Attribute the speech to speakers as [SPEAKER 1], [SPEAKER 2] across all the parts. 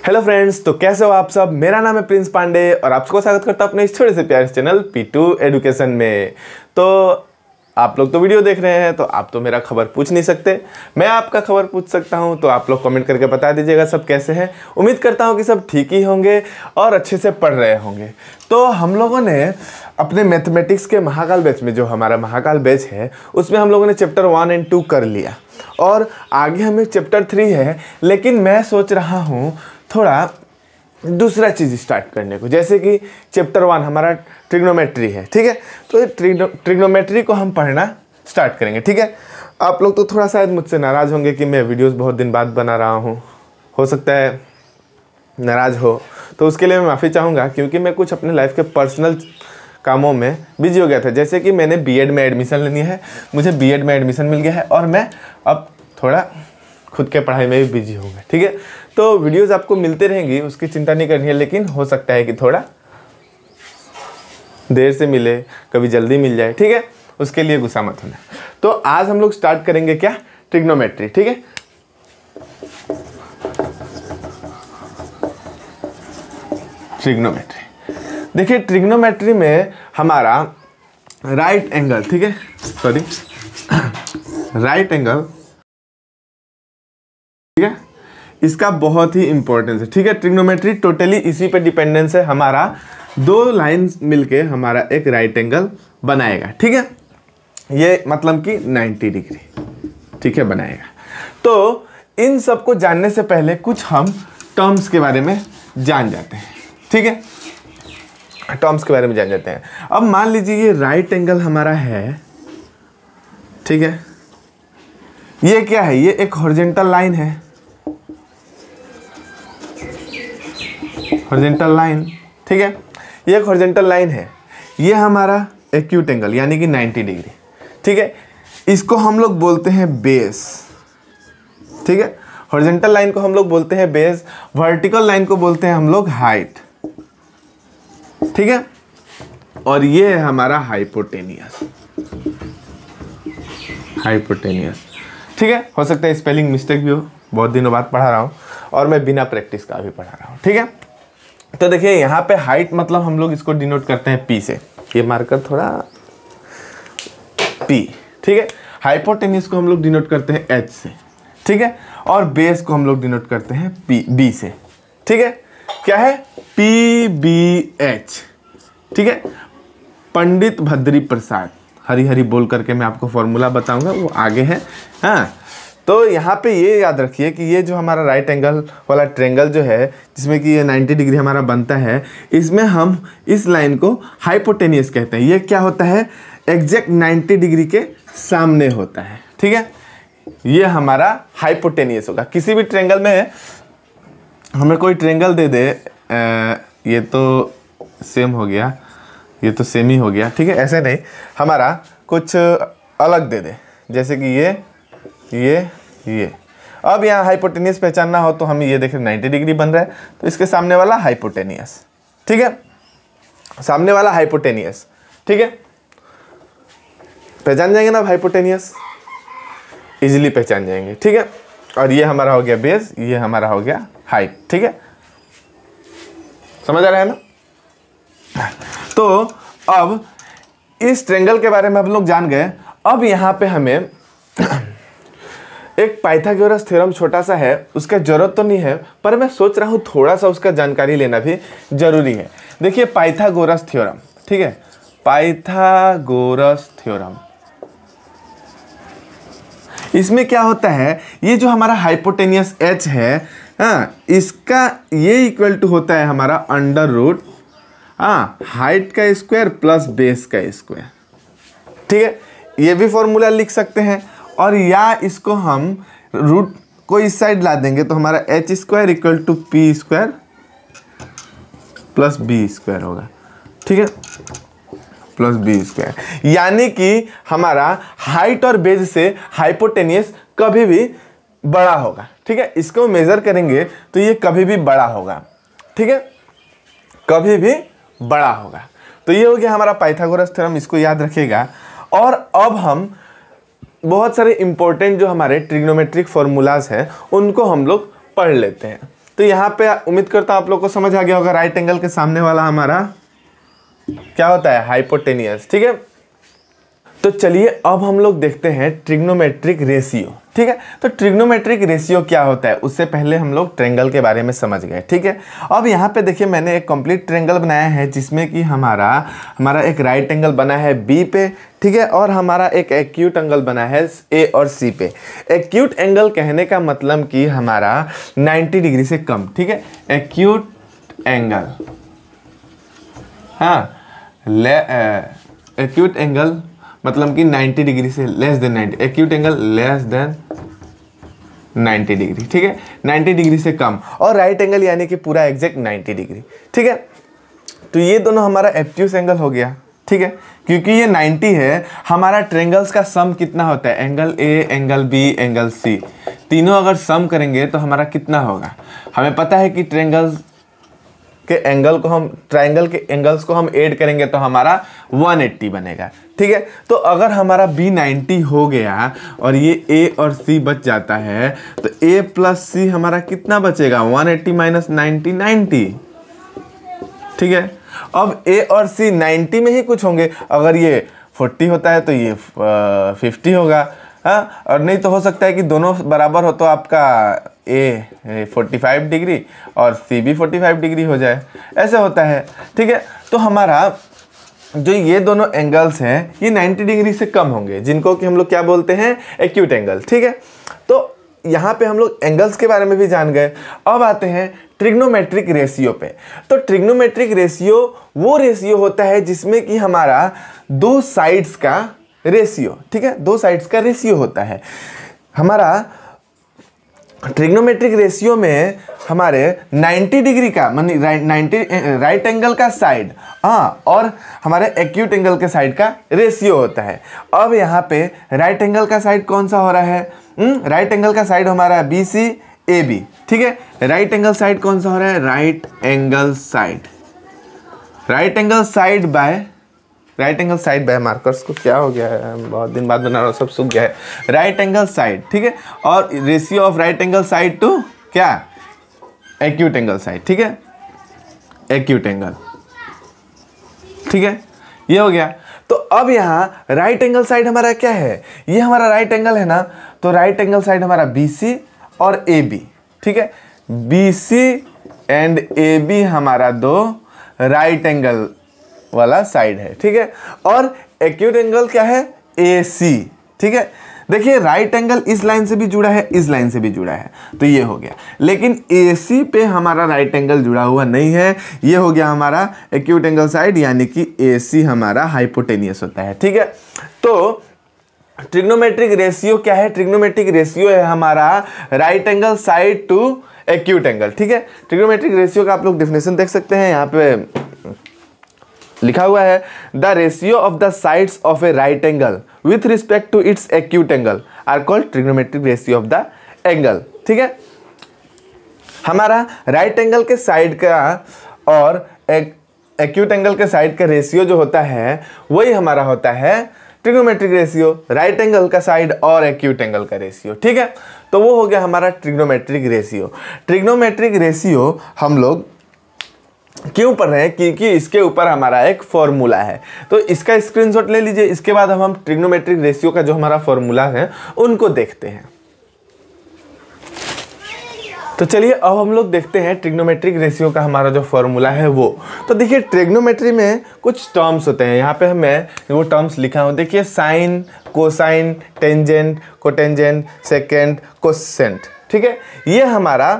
[SPEAKER 1] Hello friends, तो कैसे हो आप सब। मेरा नाम है प्रिंस पांडे और आपको स्वागत करता हूं अपने इस छोटे से प्यारे चैनल P2 एजुकेशन में। तो आप लोग तो वीडियो देख रहे हैं तो आप तो मेरा खबर पूछ नहीं सकते, मैं आपका खबर पूछ सकता हूं। तो आप लोग कमेंट करके बता दीजिएगा सब कैसे हैं। उम्मीद करता हूं कि सब ठीक ही होंगे और अच्छे से पढ़ रहे होंगे। तो हम लोगों ने अपने मैथमेटिक्स के महाकाल बैच में, जो हमारा महाकाल बैच है, उसमें हम लोगों ने चैप्टर 1 और 2 कर लिया और आगे हमें चैप्टर 3 है। लेकिन मैं सोच रहा हूँ थोड़ा दूसरा चीज़ स्टार्ट करने को, जैसे कि चैप्टर 1 हमारा ट्रिग्नोमेट्री है, ठीक है। तो ट्रिग्नोमेट्री को हम पढ़ना स्टार्ट करेंगे, ठीक है। आप लोग तो थोड़ा शायद मुझसे नाराज़ होंगे कि मैं वीडियोस बहुत दिन बाद बना रहा हूँ, हो सकता है नाराज़ हो, तो उसके लिए मैं माफ़ी चाहूँगा, क्योंकि मैं कुछ अपने लाइफ के पर्सनल कामों में बिजी हो गया था। जैसे कि मैंने बीएड में एडमिशन लेनी है, मुझे बीएड में एडमिशन मिल गया है और मैं अब थोड़ा खुद के पढ़ाई में भी बिजी हो गया, ठीक है। तो वीडियोस आपको मिलते रहेंगी, उसकी चिंता नहीं करनी है, लेकिन हो सकता है कि थोड़ा देर से मिले, कभी जल्दी मिल जाए, ठीक है। उसके लिए गुस्सा मत होना। तो आज हम लोग स्टार्ट करेंगे क्या, ट्रिग्नोमेट्री, ठीक है। ट्रिग्नोमेट्री, देखिए ट्रिग्नोमेट्री में हमारा राइट एंगल, ठीक है, सॉरी राइट एंगल, ठीक है, इसका बहुत ही इंपॉर्टेंस है, ठीक है। ट्रिग्नोमेट्री टोटली इसी पे डिपेंडेंस है, हमारा दो लाइंस मिलके हमारा एक राइट एंगल बनाएगा, ठीक है। ये मतलब कि 90 डिग्री, ठीक है, बनाएगा। तो इन सब को जानने से पहले कुछ हम टर्म्स के बारे में जान जाते हैं, ठीक है। टर्म्स के बारे में जान जाते हैं। अब मान लीजिए ये राइट एंगल हमारा है, ठीक है। ये क्या है, ये एक हॉरिजॉन्टल लाइन है, हॉरिजॉन्टल लाइन, ठीक है। ये एक हॉरिजॉन्टल लाइन है। ये हमारा एक्यूट एंगल यानी कि 90 डिग्री, ठीक है। इसको हम लोग बोलते हैं बेस, ठीक है। हॉरिजॉन्टल लाइन को हम लोग बोलते हैं बेस, वर्टिकल लाइन को बोलते हैं हम लोग हाइट, ठीक है। और ये है हमारा हाइपोटेनियस, हाइपोटेनियस, ठीक है। हो सकता है स्पेलिंग मिस्टेक भी हो, बहुत दिनों बाद पढ़ा रहा हूँ और मैं बिना प्रैक्टिस का भी पढ़ा रहा हूँ, ठीक है। तो देखिए यहाँ पे हाइट मतलब हम लोग इसको डिनोट करते हैं पी से, ये मार्कर थोड़ा पी, ठीक है। हाइपोटेनियस को हम लोग डिनोट करते हैं एच से, ठीक है। और बेस को हम लोग डिनोट करते हैं पी बी से, ठीक है। क्या है, पी बी एच, ठीक है। पंडित भद्री प्रसाद, हरी हरी बोल करके मैं आपको फॉर्मूला बताऊंगा, वो आगे है, हाँ। तो यहाँ पे ये याद रखिए कि ये जो हमारा राइट एंगल वाला ट्रायंगल जो है, जिसमें कि ये 90 डिग्री हमारा बनता है, इसमें हम इस लाइन को हाइपोटेनियस कहते हैं। ये क्या होता है, एग्जैक्ट 90 डिग्री के सामने होता है, ठीक है। ये हमारा हाइपोटेनियस होगा। किसी भी ट्रायंगल में हमें कोई ट्रायंगल दे दे, ये तो सेम हो गया, ये तो सेम ही हो गया, ठीक है। ऐसे नहीं, हमारा कुछ अलग दे दे, जैसे कि ये। अब यहाँ हाइपोटेनियस पहचानना हो तो हम ये देखें 90 डिग्री बन रहा है, तो इसके सामने वाला हाइपोटेनियस, ठीक है, सामने वाला हाइपोटेनियस, ठीक है। पहचान जाएंगे ना हाइपोटेनियस, इजीली पहचान जाएंगे, ठीक है। और ये हमारा हो गया बेस, ये हमारा हो गया हाइट, ठीक है। समझ आ रहा है ना। तो अब इस ट्रायंगल के बारे में हम लोग जान गए। अब यहाँ पे हमें एक पाइथागोरस थ्योरम छोटा सा है, उसका जरूरत तो नहीं है, पर मैं सोच रहा हूँ थोड़ा सा उसका जानकारी लेना भी जरूरी है। देखिए पाइथागोरस थ्योरम, ठीक है, पाइथागोरस थ्योरम, इसमें क्या होता है, ये जो हमारा हाइपोटेनियस एच है, हाँ, इसका ये इक्वल टू होता है हमारा अंडर रूट, हाँ, हाइट का स्क्वायर प्लस बेस का स्क्वायर, ठीक है। ये भी फॉर्मूला लिख सकते हैं। और या इसको हम रूट को इस साइड ला देंगे तो हमारा H square equal to P square plus B square होगा, ठीक है, प्लस बी स्क्वायर। यानी कि हमारा हाइट और बेस से हाइपोटेनियस कभी भी बड़ा होगा, ठीक है। इसको मेजर करेंगे तो ये कभी भी बड़ा होगा, ठीक है, कभी भी बड़ा होगा। तो ये हो गया हमारा पाइथागोरस थ्योरम, इसको याद रखिएगा। और अब हम बहुत सारे इंपॉर्टेंट जो हमारे ट्रिग्नोमेट्रिक फॉर्मूलाज हैं उनको हम लोग पढ़ लेते हैं। तो यहाँ पे उम्मीद करता हूँ आप लोग को समझ आ गया होगा, राइट एंगल के सामने वाला हमारा क्या होता है, हाइपोटेनियस। ठीक है, तो चलिए अब हम लोग देखते हैं ट्रिग्नोमेट्रिक रेशियो। ठीक है, तो ट्रिग्नोमेट्रिक रेशियो क्या होता है, उससे पहले हम लोग ट्रायंगल के बारे में समझ गए। ठीक है, अब यहाँ पे देखिए मैंने एक कंप्लीट ट्रायंगल बनाया है जिसमें कि हमारा एक राइट एंगल बना है बी पे। ठीक है, और हमारा एक एक्यूट एंगल बना है ए और सी पे। एक्यूट एंगल कहने का मतलब कि हमारा 90 डिग्री से कम। ठीक है, एक्यूट एंगल, हाँ, एक्यूट एंगल मतलब कि 90 डिग्री से less than 90, acute angle less than 90 degree. ठीक है, 90 डिग्री से कम, और राइट एंगल यानी कि पूरा एग्जैक्ट 90 डिग्री। ठीक है, तो ये दोनों हमारा एब्ट्यूस एंगल हो गया। ठीक है, क्योंकि ये 90 है, हमारा ट्रायंगल्स का सम कितना होता है, angle A, angle B, angle C, तीनों अगर सम करेंगे तो हमारा कितना होगा। हमें पता है कि ट्रायंगल के एंगल्स को हम ऐड करेंगे तो हमारा 180 बनेगा। ठीक है, तो अगर हमारा बी 90 हो गया और ये ए और सी बच जाता है, तो ए प्लस सी हमारा कितना बचेगा, 180 माइनस 90, 90। ठीक है, अब ए और सी 90 में ही कुछ होंगे, अगर ये 40 होता है तो ये 50 होगा। हाँ, और नहीं तो हो सकता है कि दोनों बराबर हो तो आपका ए 45 डिग्री और सी भी 45 डिग्री हो जाए, ऐसे होता है। ठीक है, तो हमारा जो ये दोनों एंगल्स हैं ये 90 डिग्री से कम होंगे, जिनको कि हम लोग क्या बोलते हैं, एक्यूट एंगल। ठीक है, तो यहाँ पे हम लोग एंगल्स के बारे में भी जान गए। अब आते हैं ट्रिग्नोमेट्रिक रेशियो पे। तो ट्रिग्नोमेट्रिक रेशियो वो रेशियो होता है जिसमें कि हमारा दो साइड्स का रेशियो, ठीक है, दो साइड्स का रेशियो होता है। हमारा ट्रिग्नोमेट्रिक रेशियो में हमारे 90 डिग्री का मानी राइट एंगल का साइड, हाँ, और हमारे एक्यूट एंगल के साइड का रेशियो होता है। अब यहाँ पे राइट एंगल का साइड कौन सा हो रहा है, राइट एंगल का साइड हमारा बी सी ए बी। ठीक है, राइट एंगल साइड कौन सा हो रहा है, right angle side by markers को क्या हो गया है, बहुत दिन बाद बना रहा हूँ, सब सूख गया है। राइट एंगल साइड, ठीक है, और ratio of right angle side to क्या, एक्यूट एंगल साइड। ठीक है, एक्यूट एंगल, ठीक है, ये हो गया। तो अब यहाँ राइट एंगल साइड हमारा क्या है, ये हमारा राइट एंगल है ना, तो राइट एंगल साइड हमारा बी सी और ए बी। ठीक है, B C and A B हमारा दो राइट एंगल वाला साइड है। ठीक है, और एक्यूट एंगल क्या है, ए सी। ठीक है, देखिए राइट एंगल इस लाइन से भी जुड़ा है, इस लाइन से भी जुड़ा है, तो ये हो गया। लेकिन ए सी पे हमारा राइट एंगल जुड़ा हुआ नहीं है, ये हो गया हमारा एक्यूट एंगल साइड, यानी कि ए सी हमारा हाइपोटेनियस होता है। ठीक है, तो ट्रिग्नोमेट्रिक रेशियो क्या है, ट्रिग्नोमेट्रिक रेशियो है हमारा right angle side to acute angle. ठीक है, ट्रिग्नोमेट्रिक रेशियो का आप लोग डेफिनेशन देख सकते हैं, यहाँ पे लिखा हुआ है, the ratio of the sides of a right angle with respect to its acute angle are called trigonometric ratio of the angle. ठीक है, हमारा राइट एंगल के साइड का और एक्यूट एंगल के साइड का रेशियो जो होता है वही हमारा होता है ट्रिग्नोमेट्रिक रेशियो, राइट एंगल का साइड और एक्यूट एंगल का रेशियो। ठीक है, तो वो हो गया हमारा ट्रिग्नोमेट्रिक रेशियो। ट्रिग्नोमेट्रिक रेशियो हम लोग क्यों पढ़ रहे हैं, क्योंकि इसके ऊपर हमारा एक फॉर्मूला है, तो इसका स्क्रीनशॉट ले लीजिए। इसके बाद हम ट्रिग्नोमेट्रिक रेशियो का जो हमारा फॉर्मूला है उनको देखते हैं। तो चलिए अब हम लोग देखते हैं ट्रिग्नोमेट्रिक रेशियो का हमारा जो फॉर्मूला है वो। तो देखिए ट्रिग्नोमेट्री में कुछ टर्म्स होते हैं, यहाँ पे मैं वो टर्म्स लिखा हूँ, देखिए sine, cosine, tangent, cotangent, secant, cosecant. ठीक है, ये हमारा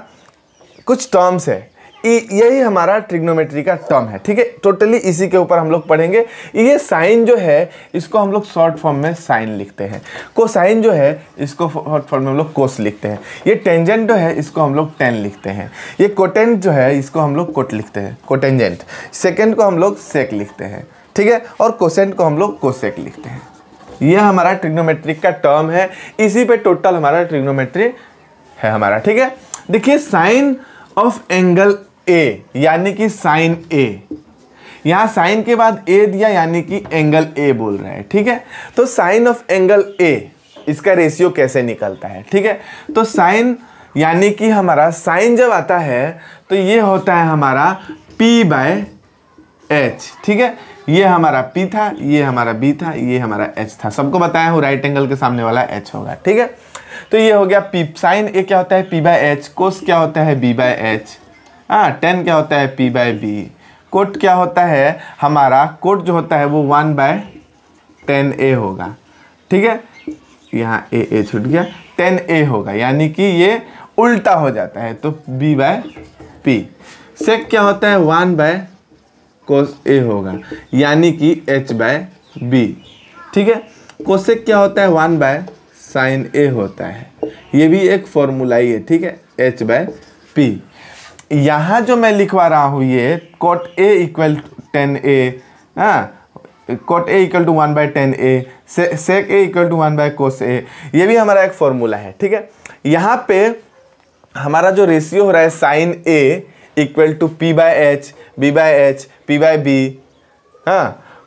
[SPEAKER 1] कुछ टर्म्स है, यही हमारा ट्रिग्नोमेट्री का टर्म है। ठीक है, टोटली इसी के ऊपर हम लोग पढ़ेंगे। ये साइन जो है इसको हम लोग शॉर्ट फॉर्म में साइन लिखते हैं, कोसाइन जो है इसको शॉर्ट फॉर्म में हम लोग कोस लिखते हैं, ये टेंजेंट जो है इसको हम लोग टेन लिखते हैं, ये कोटेंट जो है इसको हम लोग कोट लिखते हैं, कोटेंजेंट, सेकेंड को हम लोग सेक लिखते हैं। ठीक है, और कोसेंट को हम लोग कोसेक लिखते हैं। ये हमारा ट्रिग्नोमेट्रिक का टर्म है, इसी पे टोटल हमारा ट्रिग्नोमेट्री है हमारा। ठीक है, देखिए साइन ऑफ एंगल ए यानी कि साइन ए, यहाँ साइन के बाद ए दिया यानी कि एंगल ए बोल रहा है। ठीक है, तो साइन ऑफ एंगल ए, इसका रेशियो कैसे निकलता है। ठीक है, तो साइन यानी कि हमारा साइन जब आता है तो ये होता है हमारा P/H। ठीक है, ये हमारा P था, ये हमारा B था, ये हमारा H था। सबको बताया हूँ राइट एंगल के सामने वाला H होगा। ठीक है, तो ये हो गया P साइन A क्या होता है P/H, कोस क्या होता है B/H, टेन क्या होता है P/B, कोट क्या होता है हमारा, कोट जो होता है वो 1/10A होगा। ठीक है, यहाँ ए छूट गया, 10A होगा, यानी कि ये उल्टा हो जाता है तो B/P। सेक क्या होता है 1/cos A होगा, यानी कि H/B। ठीक है, कोसेक क्या होता है 1/sin A होता है, ये भी एक फॉर्मूला ही है। ठीक है, H/P। यहाँ जो मैं लिखवा रहा हूँ ये cot A equal 10A, cot A equal to 1/10A, sec A equal to 1/cos A, ये भी हमारा एक फॉर्मूला है। ठीक है, यहाँ पे हमारा जो रेशियो हो रहा है sine A equal to P/H, B/H, P/B,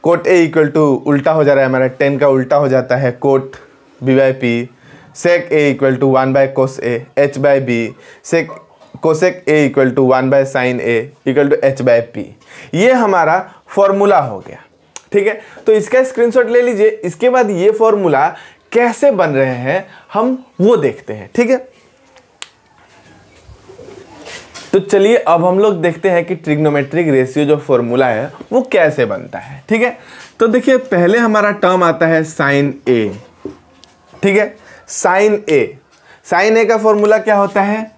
[SPEAKER 1] cot A equal to उल्टा हो जा रहा है हमारा 10 का उल्टा हो जाता है cot B/P, sec A equal to 1/cos A, H/B, sec cosec A equal to 1/sin A equal to H/P। ये हमारा फॉर्मूला हो गया। ठीक है, तो इसका स्क्रीनशॉट ले लीजिए। इसके बाद ये फॉर्मूला कैसे बन रहे हैं हम वो देखते हैं। ठीक है, तो चलिए अब हम लोग देखते हैं कि ट्रिग्नोमेट्रिक रेशियो जो फॉर्मूला है वो कैसे बनता है। ठीक है, तो देखिए पहले हमारा टर्म आता है साइन A। ठीक है, साइन A का फॉर्मूला क्या होता है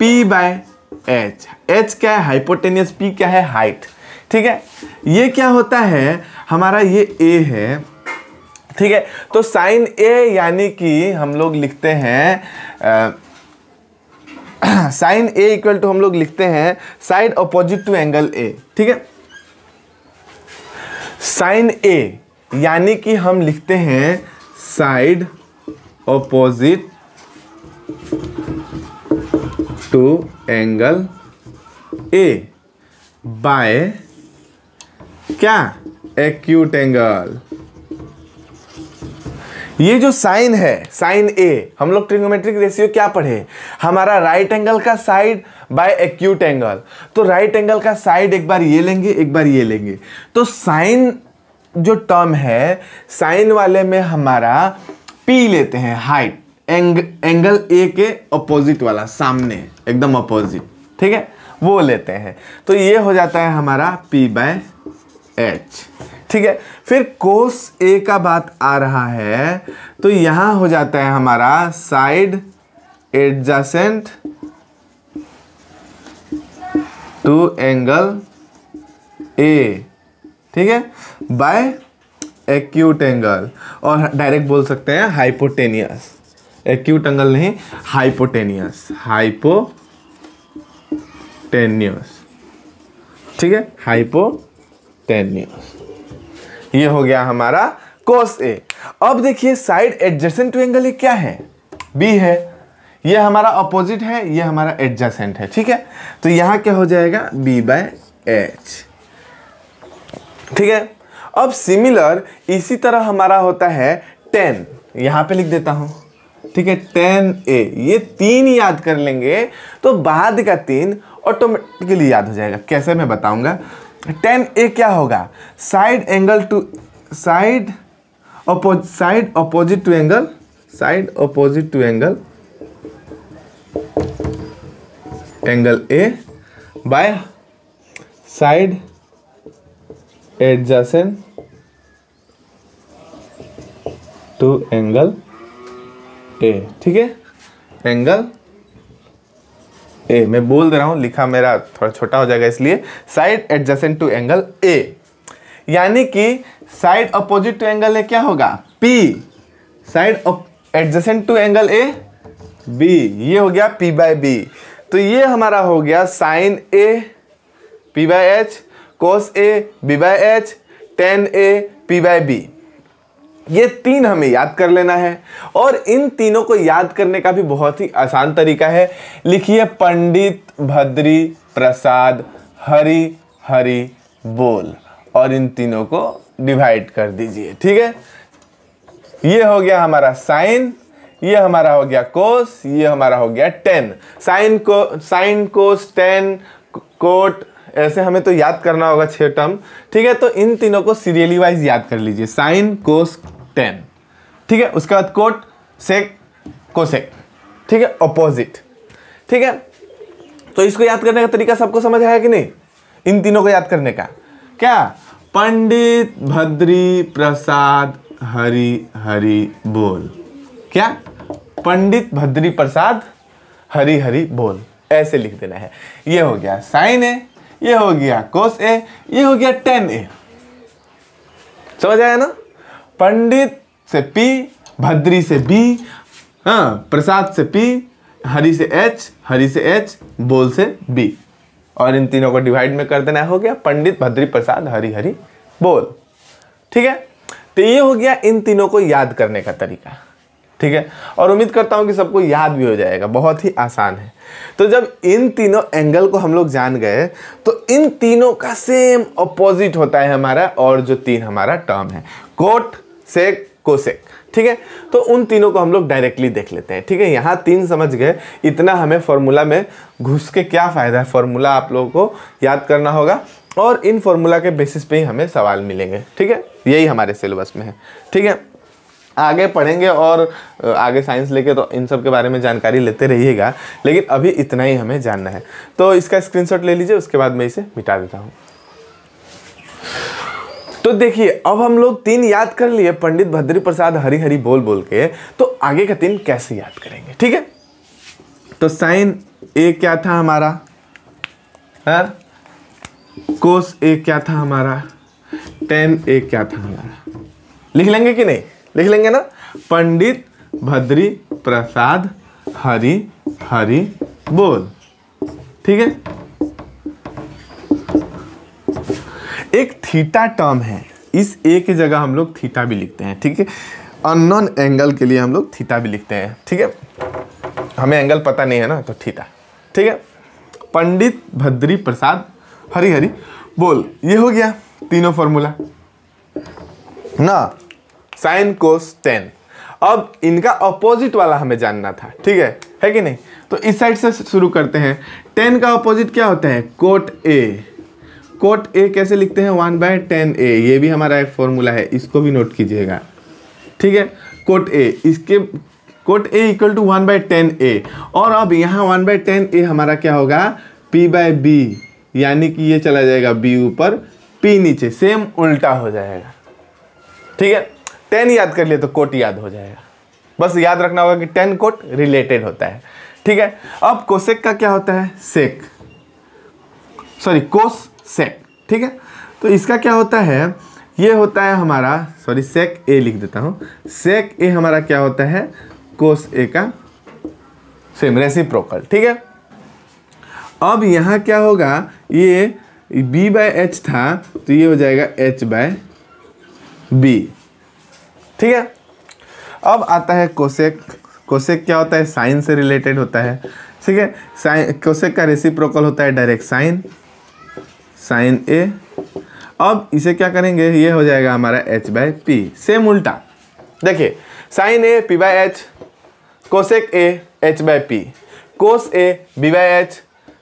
[SPEAKER 1] P/H। H क्या है हाइपोटेनियस, P क्या है हाइट। ठीक है, ये क्या होता है हमारा, ये A है। ठीक है, तो साइन A यानी कि हम लोग लिखते हैं साइन A इक्वल टू हम लोग लिखते हैं side opposite to angle A। ठीक है, साइन A यानी कि हम लिखते हैं side opposite to angle A by क्या एक्यूट एंगल। ये जो साइन है साइन A, हम लोग ट्रिग्नोमेट्रिक रेशियो क्या पढ़े, हमारा राइट एंगल का साइड बाय एक्यूट एंगल। तो राइट एंगल का साइड एक बार ये लेंगे एक बार ये लेंगे, तो साइन जो टर्म है साइन वाले में हमारा P लेते हैं हाइट, एंगल A के अपोजिट वाला, सामने एकदम अपोजिट। ठीक है, वो लेते हैं, तो ये हो जाता है हमारा P/H। ठीक है, फिर कोस A का बात आ रहा है तो यहां हो जाता है हमारा side adjacent to angle A। ठीक है, बाय एक्यूट एंगल, और डायरेक्ट बोल सकते हैं हाइपोटेनियस, एक्यूट एंगल नहीं हाइपोटेनियस, ठीक है, हाइपोटेनियस। ये हो गया हमारा कोस A। अब देखिए साइड एडजेसेंट टू एंगल क्या है, B है, ये हमारा अपोजिट है, ये हमारा एडजेसेंट है। ठीक है, तो यहां क्या हो जाएगा B/H। ठीक है, अब सिमिलर इसी तरह हमारा होता है 10, यहां पे लिख देता हूं। ठीक है, 10A, ये 3 याद कर लेंगे तो बाद का 3 ऑटोमेटिकली याद हो जाएगा। कैसे मैं बताऊंगा। 10A क्या होगा, side angle to side opposite to angle, side opposite to angle A by side adjacent to angle A। ठीक है, एंगल A मैं बोल दे रहा हूं, लिखा मेरा थोड़ा छोटा हो जाएगा इसलिए, side adjacent to angle A, यानी कि side opposite to angle A क्या होगा P, side adjacent to angle A B, ये हो गया P/B। तो ये हमारा हो गया sine A P/H, cos A B/H, tan A P/B। ये 3 हमें याद कर लेना है, और इन तीनों को याद करने का भी बहुत ही आसान तरीका है। लिखिए पंडित भद्री प्रसाद हरि हरि बोल, और इन तीनों को डिवाइड कर दीजिए। ठीक है, ये हो गया हमारा साइन, ये हमारा हो गया कोस, ये हमारा हो गया ten. Sine cos ten coat, ऐसे हमें तो याद करना होगा 6 टर्म। ठीक है, तो इन तीनों को सीरियली वाइज याद कर लीजिए, साइन कोस टेन। ठीक है, उसके बाद कोट सेक कोसेक। ठीक है, ऑपोजिट। ठीक है, तो इसको याद करने का तरीका सबको समझ आया कि नहीं? इन तीनों को याद करने का क्या? पंडित भद्री प्रसाद हरि हरि बोल। क्या? पंडित भद्री प्रसाद हरि हरि बोल, ऐसे लिख देना है। ये हो गया साइन ए, ये हो गया कोस ए, ये हो गया टेन ए। समझ आया ना? पंडित से पी, भद्री से बी, हाँ, प्रसाद से पी, हरि से एच, हरि से एच, बोल से बी, और इन तीनों को डिवाइड में कर देना। हो गया पंडित भद्री प्रसाद हरि हरि बोल। ठीक है, तो ये हो गया इन तीनों को याद करने का तरीका। ठीक है, और उम्मीद करता हूं कि सबको याद भी हो जाएगा, बहुत ही आसान है। तो जब इन तीनों एंगल को हम लोग जान गए तो इन तीनों का सेम अपोजिट होता है हमारा, और जो 3 हमारा टर्म है कोट सेक कोसेक। ठीक है, तो उन तीनों को हम लोग डायरेक्टली देख लेते हैं। ठीक है, यहाँ 3 समझ गए, इतना हमें फॉर्मूला में घुस के क्या फ़ायदा है? फॉर्मूला आप लोगों को याद करना होगा, और इन फॉर्मूला के बेसिस पे ही हमें सवाल मिलेंगे। ठीक है, यही हमारे सिलेबस में है। ठीक है, आगे पढ़ेंगे और आगे साइंस लेके तो इन सब के बारे में जानकारी लेते रहिएगा, लेकिन अभी इतना ही हमें जानना है। तो इसका स्क्रीनशॉट ले लीजिए, उसके बाद मैं इसे मिटा देता हूँ। तो देखिए, अब हम लोग 3 याद कर लिए पंडित भद्री प्रसाद हरि हरि बोल बोल के, तो आगे का 3 कैसे याद करेंगे? ठीक है, तो साइन ए क्या था हमारा, हाँ, कोस ए क्या था हमारा, टेन ए क्या था हमारा। लिख लेंगे कि नहीं? लिख लेंगे ना? पंडित भद्री प्रसाद हरि हरि बोल। ठीक है, एक थीटा टर्म है, इस ए की जगह हम लोग थीटा भी लिखते हैं। ठीक है, अननोन एंगल के लिए हम लोग थीटा भी लिखते हैं। ठीक है, हमें एंगल पता नहीं है ना, तो थीटा। ठीक है, पंडित भद्री प्रसाद हरि हरि बोल, ये हो गया तीनों फॉर्मूला ना, साइन कोस टेन। अब इनका अपोजिट वाला हमें जानना था। ठीक है कि नहीं? तो इस साइड से शुरू करते हैं। टेन का अपोजिट क्या होता है? Cot A. कोट ए कैसे लिखते हैं? 1/10a। ये भी हमारा एक फॉर्मूला है, इसको भी नोट कीजिएगा। ठीक है, कोट ए, इसके cot A equal to 1/10a। और अब यहाँ 1/10a हमारा क्या होगा? p/b, यानी कि ये चला जाएगा b ऊपर p नीचे, सेम उल्टा हो जाएगा। ठीक है, 10 याद कर लिए तो कोट याद हो जाएगा। बस याद रखना होगा कि 10 कोट रिलेटेड होता है। ठीक है, अब कोसेक का क्या होता है? सेक, सॉरी कोस सेक। ठीक है, तो इसका क्या होता है? ये होता है हमारा, सॉरी सेक ए लिख देता हूँ, सेक ए हमारा क्या होता है? कोस ए का सेम रेसिप्रोकल। ठीक है, अब यहाँ क्या होगा? ये b/h था तो ये हो जाएगा h/b। ठीक है, अब आता है कोसेक। कोसेक क्या होता है? साइन से रिलेटेड होता है। ठीक है, साइन कोसेक का रेसिप्रोकल होता है डायरेक्ट साइन, साइन ए। अब इसे क्या करेंगे? ये हो जाएगा हमारा h/p, सेम उल्टा। देखिए, sine A p/h, cosec A h/p, cos A b/h,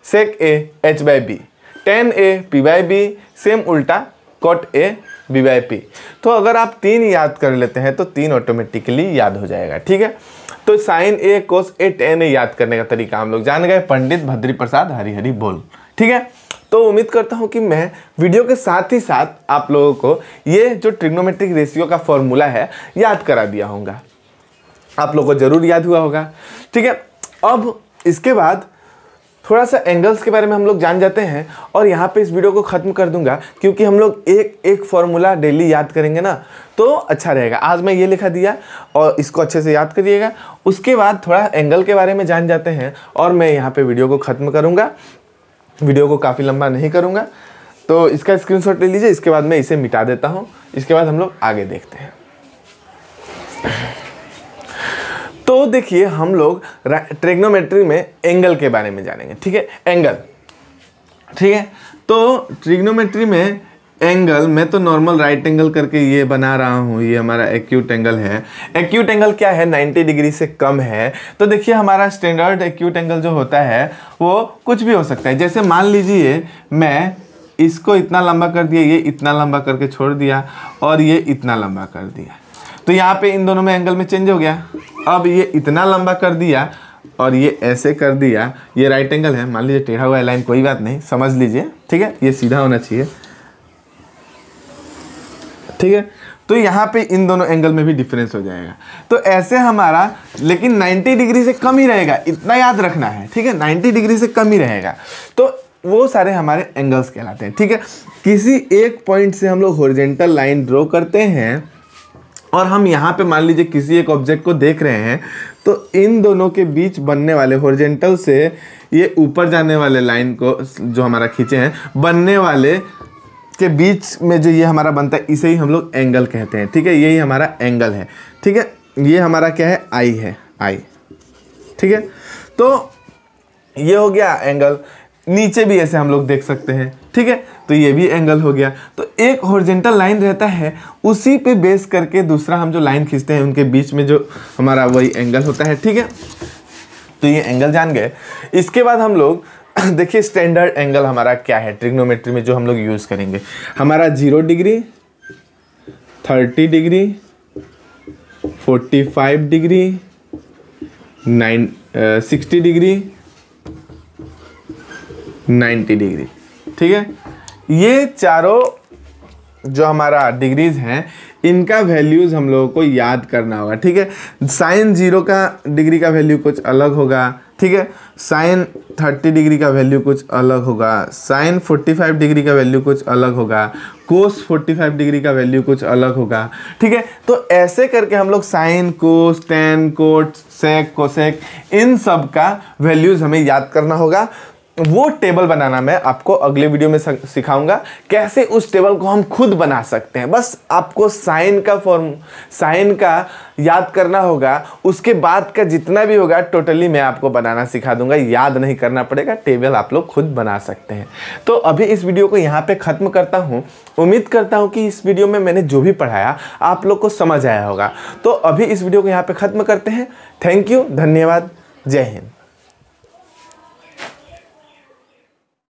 [SPEAKER 1] sec A h/b, tan A p/b, same उल्टा कोट ए b/p। तो अगर आप 3 याद कर लेते हैं तो 3 ऑटोमेटिकली याद हो जाएगा। ठीक है, तो साइन ए कोस ए टेन ए याद करने का तरीका हम लोग जान गए, पंडित भद्री प्रसाद हरि हरि बोल। ठीक है, तो उम्मीद करता हूं कि मैं वीडियो के साथ ही साथ आप लोगों को ये जो ट्रिग्नोमेट्रिक रेशियो का फॉर्मूला है याद करा दिया होगा। आप लोगों को जरूर याद हुआ होगा। ठीक है, अब इसके बाद थोड़ा सा एंगल्स के बारे में हम लोग जान जाते हैं, और यहाँ पे इस वीडियो को ख़त्म कर दूंगा, क्योंकि हम लोग एक एक फॉर्मूला डेली याद करेंगे ना तो अच्छा रहेगा। आज मैं ये लिखा दिया और इसको अच्छे से याद करिएगा। उसके बाद थोड़ा एंगल के बारे में जान जाते हैं और मैं यहाँ पे वीडियो को ख़त्म करूँगा। वीडियो को काफ़ी लंबा नहीं करूँगा, तो इसका स्क्रीनशॉट ले लीजिए। इसके बाद मैं इसे मिटा देता हूँ। इसके बाद हम लोग आगे देखते हैं। तो देखिए, हम लोग ट्रिग्नोमेट्री में एंगल के बारे में जानेंगे। ठीक है, एंगल। ठीक है, तो ट्रिग्नोमेट्री में एंगल, मैं तो नॉर्मल राइट एंगल करके ये बना रहा हूँ, ये हमारा एक्यूट एंगल है। एक्यूट एंगल क्या है, 90 डिग्री से कम है। तो देखिए हमारा स्टैंडर्ड एक्यूट एंगल जो होता है वो कुछ भी हो सकता है। जैसे मान लीजिए मैं इसको इतना लंबा कर दिया, ये इतना लंबा करके छोड़ दिया और ये इतना लंबा कर दिया, तो यहाँ पे इन दोनों में एंगल में चेंज हो गया। अब ये इतना लंबा कर दिया और ये ऐसे कर दिया, ये राइट एंगल है। मान लीजिए टेढ़ा हुआ है लाइन, कोई बात नहीं, समझ लीजिए, ठीक है, ये सीधा होना चाहिए, ठीक है। तो यहाँ पे इन दोनों एंगल में भी डिफरेंस हो जाएगा। तो ऐसे हमारा, लेकिन 90 डिग्री से कम ही रहेगा, इतना याद रखना है, ठीक है, 90 डिग्री से कम ही रहेगा। तो वो सारे हमारे एंगल्स कहलाते हैं, ठीक है। किसी एक पॉइंट से हम लोग हॉरिजॉन्टल लाइन ड्रॉ करते हैं और हम यहाँ पे मान लीजिए किसी एक ऑब्जेक्ट को देख रहे हैं, तो इन दोनों के बीच बनने वाले हॉरिजॉन्टल से ये ऊपर जाने वाले लाइन को जो हमारा खींचे हैं, बनने वाले के बीच में जो ये हमारा बनता है, इसे ही हम लोग एंगल कहते हैं, ठीक है। यही हमारा एंगल है, ठीक है। ये हमारा क्या है, आई है, आई, ठीक है। तो ये हो गया एंगल। नीचे भी ऐसे हम लोग देख सकते हैं, ठीक है, तो ये भी एंगल हो गया। तो एक हॉरिजॉन्टल लाइन रहता है, उसी पे बेस करके दूसरा हम जो लाइन खींचते हैं उनके बीच में जो हमारा वही एंगल होता है, ठीक है। तो ये एंगल जान गए। इसके बाद हम लोग देखिए स्टैंडर्ड एंगल हमारा क्या है ट्रिग्नोमेट्री में जो हम लोग यूज़ करेंगे। हमारा 0 degree, 30 degree, 45 degree, 60 degree, 90 degree, ठीक है। ये चारों जो हमारा डिग्रीज हैं, इनका वैल्यूज़ हम लोगों को याद करना होगा, ठीक है। साइन 0 का डिग्री का वैल्यू कुछ अलग होगा, ठीक है। साइन 30 डिग्री का वैल्यू कुछ अलग होगा, साइन 45 डिग्री का वैल्यू कुछ अलग होगा, कोस 45 डिग्री का वैल्यू कुछ अलग होगा, ठीक है। तो ऐसे करके हम लोग साइन, कोस, टेन, कोट, सेक, कोसेक, इन सब का वैल्यूज़ हमें याद करना होगा। वो टेबल बनाना मैं आपको अगले वीडियो में सिखाऊंगा, कैसे उस टेबल को हम खुद बना सकते हैं। बस आपको साइन का याद करना होगा, उसके बाद का जितना भी होगा टोटली मैं आपको बनाना सिखा दूंगा, याद नहीं करना पड़ेगा, टेबल आप लोग खुद बना सकते हैं। तो अभी इस वीडियो को यहाँ पे ख़त्म करता हूँ। उम्मीद करता हूँ कि इस वीडियो में मैंने जो भी पढ़ाया आप लोग को समझ आया होगा। तो अभी इस वीडियो को यहाँ पे ख़त्म करते हैं। थैंक यू, धन्यवाद, जय हिंद।